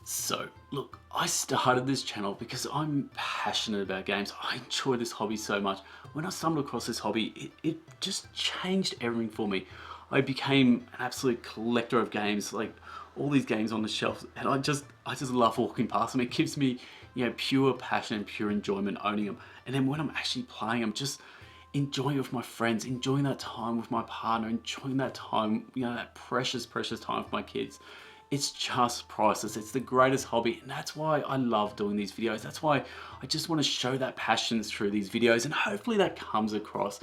So, look, I started this channel because I'm passionate about games. I enjoy this hobby so much. When I stumbled across this hobby, it just changed everything for me. I became an absolute collector of games, like all these games on the shelf, and I just love walking past them. It gives me, pure passion and pure enjoyment owning them. And then when I'm actually playing them, just enjoying it with my friends, enjoying that time with my partner, enjoying that time, that precious, precious time with my kids. It's just priceless. It's the greatest hobby, and that's why I love doing these videos. That's why I just want to show that passion through these videos, and hopefully that comes across.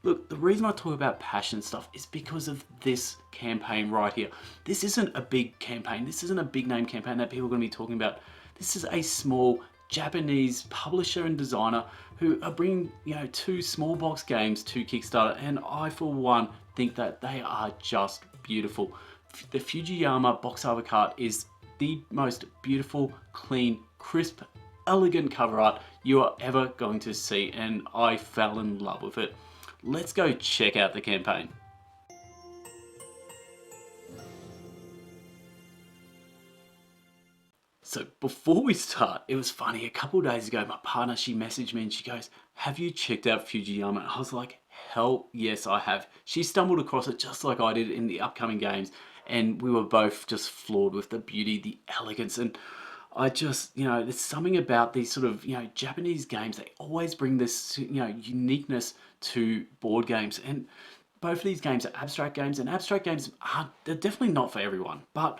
Look, the reason I talk about passion stuff is because of this campaign right here. This isn't a big campaign. This isn't a big name campaign that people are going to be talking about. This is a small Japanese publisher and designer who are bringing, two small box games to Kickstarter, and I, for one, think that they are just beautiful. The Fujiyama box art card is the most beautiful, clean, crisp, elegant cover art you are ever going to see, and I fell in love with it. Let's go check out the campaign. So before we start, it was funny, a couple of days ago, my partner, she messaged me and she goes, "Have you checked out Fujiyama?" And I was like, hell yes, I have. She stumbled across it just like I did in the upcoming games, and we were both just floored with the beauty, the elegance, and I just, there's something about these sort of, Japanese games. They always bring this, uniqueness to board games, and both of these games are abstract games, and abstract games they're definitely not for everyone. But,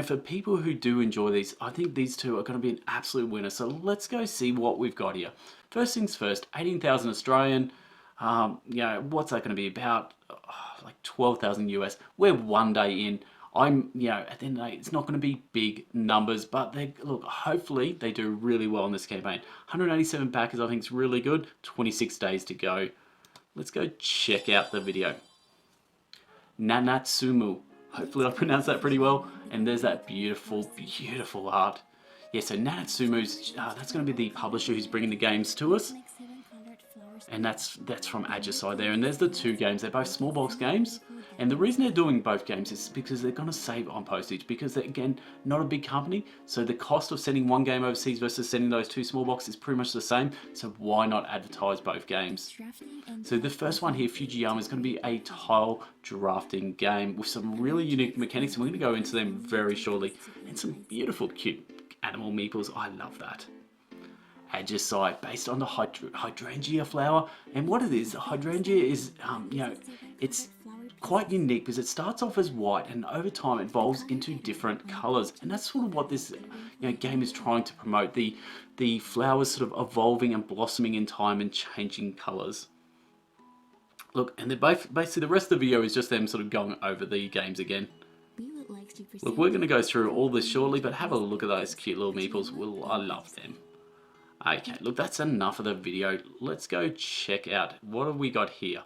for people who do enjoy these, I think these two are going to be an absolute winner. So let's go see what we've got here. First things first, 18,000 Australian. What's that going to be about? Like 12,000 US. We're one day in. At the end of the day, it's not going to be big numbers, but look, hopefully they do really well in this campaign. 187 backers, I think is really good. 26 days to go. Let's go check out the video. Nanatsumu. Hopefully I pronounced that pretty well. And there's that beautiful, beautiful art. Yeah, so Nanatsumu's, that's going to be the publisher who's bringing the games to us. And that's from Ajasai there. And there's the two games. They're both small box games. And the reason they're doing both games is because they're going to save on postage. Because they're, again, not a big company. So the cost of sending one game overseas versus sending those two small boxes is pretty much the same. So why not advertise both games? So the first one here, Fujiyama, is going to be a tile drafting game with some really unique mechanics. And we're going to go into them very shortly. And some beautiful, cute animal meeples. I love that. Ajasai, based on the Hydrangea flower. And what it is, the Hydrangea is, it's quite unique because it starts off as white and over time it evolves into different colors. And that's sort of what this game is trying to promote. The flowers sort of evolving and blossoming in time and changing colors. Look, and they're both, basically the rest of the video is just them sort of going over the games again. Look, we're going to go through all this shortly, but have a look at those cute little meeples. I love them. Okay, look, that's enough of the video. Let's go check out what have we got here.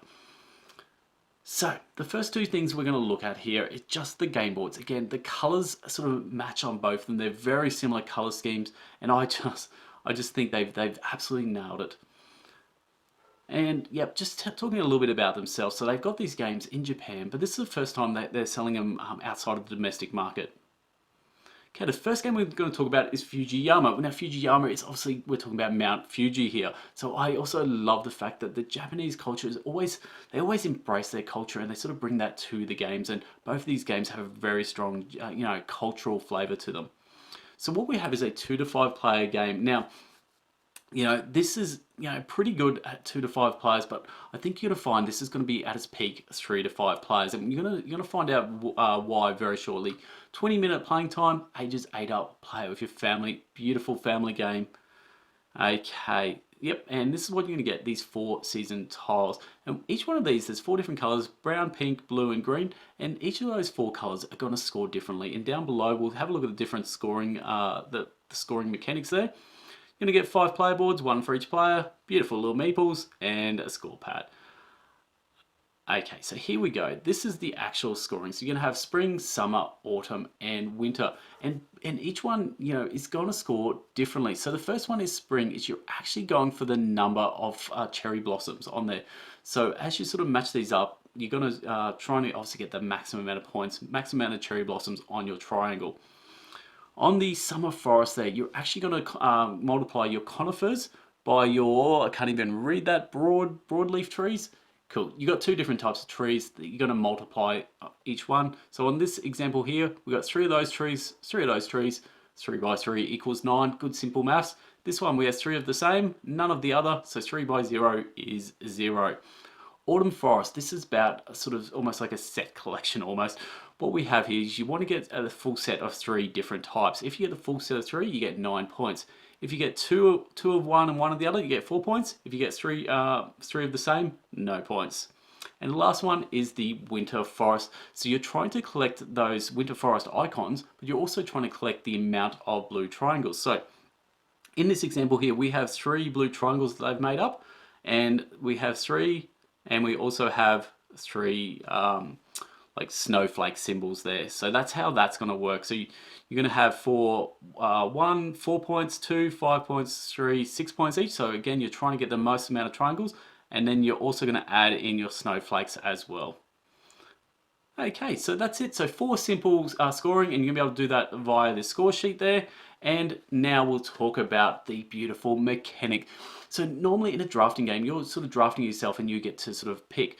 So, the first two things we're going to look at here is just the game boards. Again, the colors sort of match on both of them. They're very similar color schemes, and I just think they've absolutely nailed it. And yep, just talking a little bit about themselves. So they've got these games in Japan, but this is the first time that they're selling them outside of the domestic market. Okay, the first game we're going to talk about is Fujiyama. Now, Fujiyama is obviously, we're talking about Mount Fuji here. So I also love the fact that the Japanese culture is they always embrace their culture and they sort of bring that to the games. And both of these games have a very strong, cultural flavor to them. So what we have is a 2 to 5 player game. Now, this is, pretty good at 2 to 5 players, but I think you're going to find this is going to be at its peak 3 to 5 players. And you're going to find out why very shortly. 20-minute playing time, ages 8 up, play it with your family. Beautiful family game. Okay, yep, and this is what you're going to get, these 4 season tiles. And each one of these, there's 4 different colors, brown, pink, blue, and green. And each of those 4 colors are going to score differently. And down below, we'll have a look at the different scoring, the scoring mechanics there. You're going to get 5 player boards, 1 for each player, beautiful little meeples, and a score pad. Okay, so here we go. This is the actual scoring. So you're going to have spring, summer, autumn, and winter. And each one, is going to score differently. So the first one is spring, is you're actually going for the number of cherry blossoms on there. So as you sort of match these up, you're going to try and obviously get the maximum amount of points, maximum amount of cherry blossoms on your triangle. On the summer forest there, you're actually going to multiply your conifers by your, I can't even read that, broadleaf trees. Cool. You got two different types of trees that you're going to multiply each one. So on this example here, we got three of those trees, 3 by 3 equals 9. Good simple maths. This one we have 3 of the same, none of the other, so 3 by 0 is 0. Autumn forest, this is about sort of almost like a set collection almost. What we have here is you want to get a full set of 3 different types. If you get the full set of 3, you get 9 points. If you get two of one and one of the other, you get 4 points. If you get three of the same, no points. And the last one is the winter forest. So you're trying to collect those winter forest icons, but you're also trying to collect the amount of blue triangles. So in this example here, we have 3 blue triangles that I've made up, and we have 3, and we also have 3 like snowflake symbols there. So that's how that's going to work. So you're going to have 4 points, 2, 5 points, 3, 6 points each. So again, you're trying to get the most amount of triangles, and then you're also going to add in your snowflakes as well. Okay, so that's it. So 4 simple scoring, and you're going to be able to do that via the score sheet there. And now we'll talk about the beautiful mechanic. So normally in a drafting game, you're sort of drafting yourself and you get to sort of pick.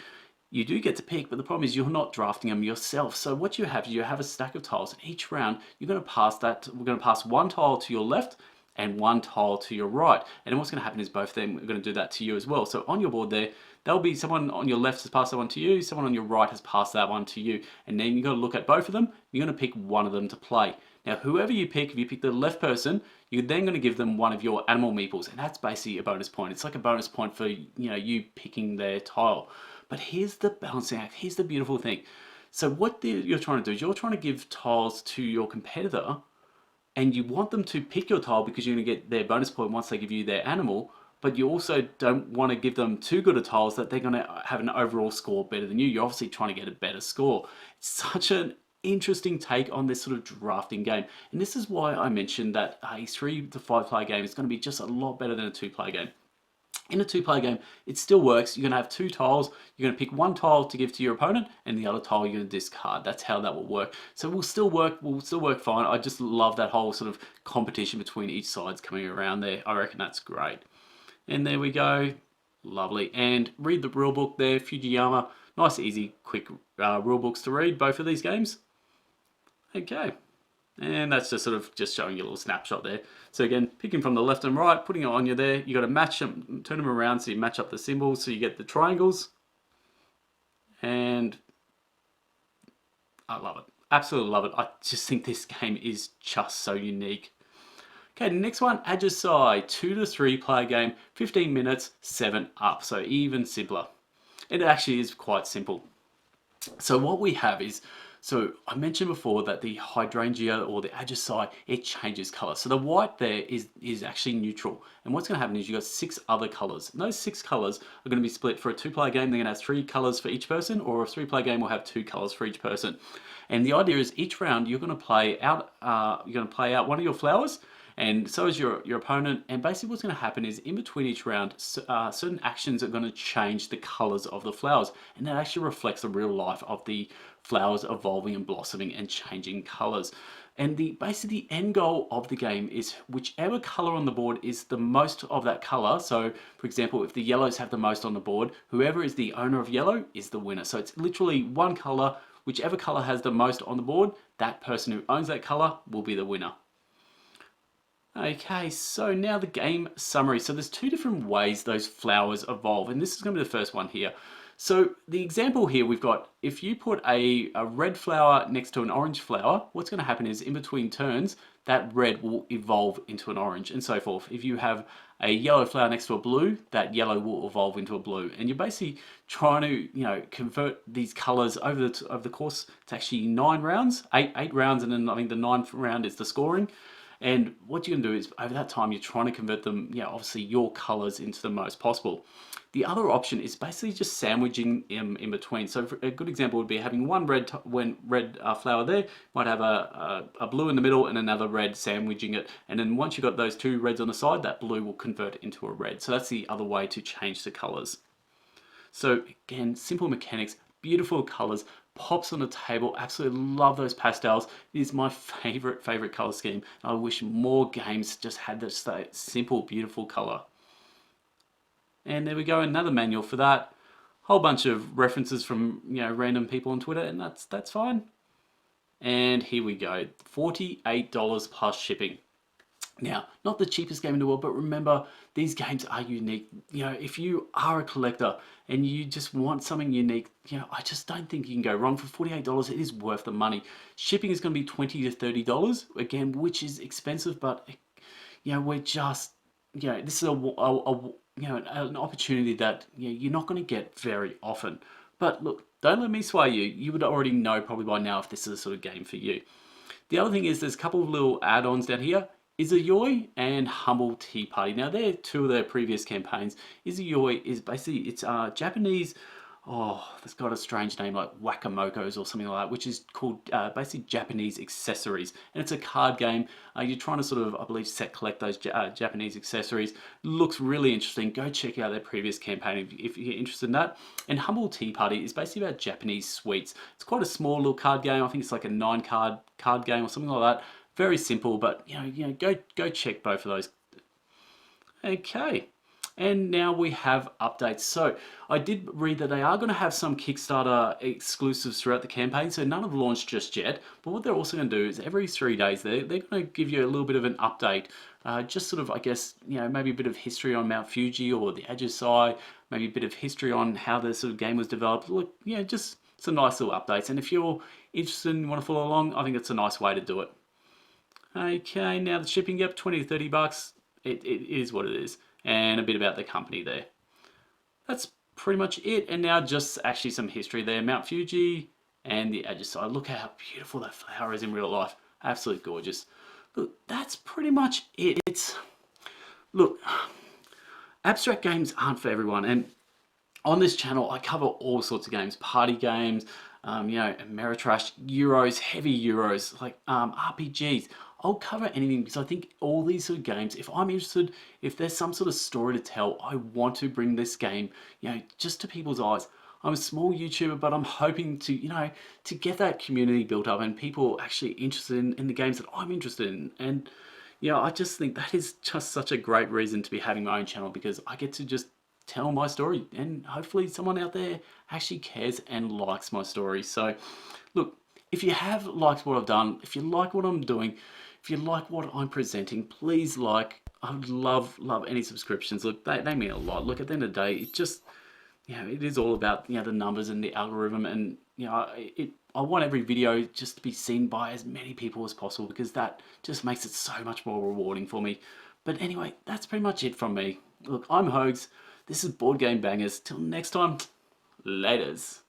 You do get to pick, but the problem is you're not drafting them yourself. So what you have a stack of tiles, and each round you're going to pass that. We're going to pass 1 tile to your left and 1 tile to your right. And then what's going to happen is both of them are going to do that to you as well. So on your board there, there'll be someone on your left has passed that one to you, someone on your right has passed that one to you. And then you've got to look at both of them. You're going to pick one of them to play. Now, whoever you pick, if you pick the left person, you're then going to give them one of your animal meeples, and that's basically a bonus point. It's like a bonus point for you picking their tile. But here's the balancing act. Here's the beautiful thing. So what you're trying to do is you're trying to give tiles to your competitor, and you want them to pick your tile because you're going to get their bonus point once they give you their animal. But you also don't want to give them too good of tiles that they're going to have an overall score better than you. You're obviously trying to get a better score. It's such an interesting take on this sort of drafting game, and this is why I mentioned that a 3 to 5 player game is going to be just a lot better than a 2 player game. In a 2 player game, it still works. You're going to have 2 tiles. You're going to pick 1 tile to give to your opponent, and the other tile you're going to discard. That's how that will work. So we'll still work fine. I just love that whole sort of competition between each sides coming around there. I reckon that's great. And there we go. Lovely. And read the rule book there, Fujiyama. Nice, easy, quick rule books to read, both of these games. Okay, and that's just sort of just showing you a little snapshot there. So again, picking from the left and right, putting it on you there. You got to match them, turn them around so you match up the symbols, so you get the triangles. And I love it, absolutely love it. I just think this game is just so unique. Okay, the next one, Ajasai, 2 to 3 player game, 15 minutes, 7 up. So even simpler. It actually is quite simple. So what we have is, so I mentioned before that the Hydrangea or the Ajasai, it changes color. So the white there is actually neutral. And what's going to happen is you've got 6 other colors. And those 6 colors are going to be split for a 2-player game. They're going to have 3 colors for each person, or a 3-player game will have 2 colors for each person. And the idea is each round you're going to play out one of your flowers, and so is your opponent. And basically what's going to happen is in between each round, certain actions are going to change the colors of the flowers. And that actually reflects the real life of the flowers evolving and blossoming and changing colors. And basically the end goal of the game is whichever color on the board is the most of that color. So for example, if the yellows have the most on the board, whoever is the owner of yellow is the winner. So it's literally one color, whichever color has the most on the board, that person who owns that color will be the winner. Okay, so now the game summary. So there's 2 different ways those flowers evolve, and this is going to be the first one here. So the example here we've got, if you put a red flower next to an orange flower, what's going to happen is in between turns, that red will evolve into an orange and so forth. If you have a yellow flower next to a blue, that yellow will evolve into a blue. And you're basically trying to, convert these colors over the course to actually 9 rounds, 8 rounds, and then I think the 9th round is the scoring. And what you can do is over that time, you're trying to convert them, obviously your colors into the most possible. The other option is basically just sandwiching in between. So a good example would be having one red flower there, might have a blue in the middle and another red sandwiching it. And then once you've got those 2 reds on the side, that blue will convert into a red. So that's the other way to change the colors. So again, simple mechanics, beautiful colors, pops on the table. Absolutely love those pastels. It is my favorite color scheme. I wish more games just had this simple, beautiful color. And there we go, another manual for that. Whole bunch of references from, you know, random people on Twitter, and that's fine. And here we go, $48 plus shipping. Now, not the cheapest game in the world, but remember, these games are unique. You know, if you are a collector and you just want something unique, you know, I just don't think you can go wrong. For $48, it is worth the money. Shipping is going to be $20 to $30, again, which is expensive, but, you know, we're just, you know, this is you know, an opportunity that, you know, you're not going to get very often. But look, don't let me sway you. You would already know probably by now if this is the sort of game for you. The other thing is there's a couple of little add-ons down here. Izayoi and Humble Tea Party. Now they're two of their previous campaigns. Izayoi is basically, it's Japanese, oh, it's got a strange name like Wakamokos or something like that, which is called basically Japanese accessories. And it's a card game. You're trying to sort of, I believe, collect those Japanese accessories. Looks really interesting. Go check out their previous campaign if you're interested in that. And Humble Tea Party is basically about Japanese sweets. It's quite a small little card game. I think it's like a 9-card game or something like that. Very simple, but you know, go check both of those. Okay, and now we have updates. So I did read that they are going to have some Kickstarter exclusives throughout the campaign. So none have launched just yet. But what they're also going to do is every 3 days they're going to give you a little bit of an update. Just sort of, I guess, you know, maybe a bit of history on Mount Fuji or the Ajasai. Maybe a bit of history on how the sort of game was developed. Look, yeah, just some nice little updates. And if you're interested and want to follow along, I think it's a nice way to do it. Okay, now the shipping, yep, 20 to 30 bucks. It is what it is. And a bit about the company there. That's pretty much it. And now just actually some history there. Mount Fuji and the Ajasai. Look how beautiful that flower is in real life. Absolutely gorgeous. Look, that's pretty much it. Look, abstract games aren't for everyone. And on this channel, I cover all sorts of games. Party games, you know, Ameritrash, Euros, heavy Euros, like RPGs. I'll cover anything because I think all these sort of games, if I'm interested, if there's some sort of story to tell, I want to bring this game, you know, just to people's eyes. I'm a small YouTuber, but I'm hoping to, you know, to get that community built up and people actually interested in the games that I'm interested in. And, you know, I just think that is just such a great reason to be having my own channel because I get to just tell my story and hopefully someone out there actually cares and likes my story. So, look, if you have liked what I've done, if you like what I'm doing, if you like what I'm presenting, please like. I would love any subscriptions. Look, they mean a lot. Look, at the end of the day, it just, you know, it is all about, you know, the numbers and the algorithm, and you know, I want every video just to be seen by as many people as possible because that just makes it so much more rewarding for me. But anyway, that's pretty much it from me. Look, I'm Hogs. This is Board Game Bangers. Till next time, laters.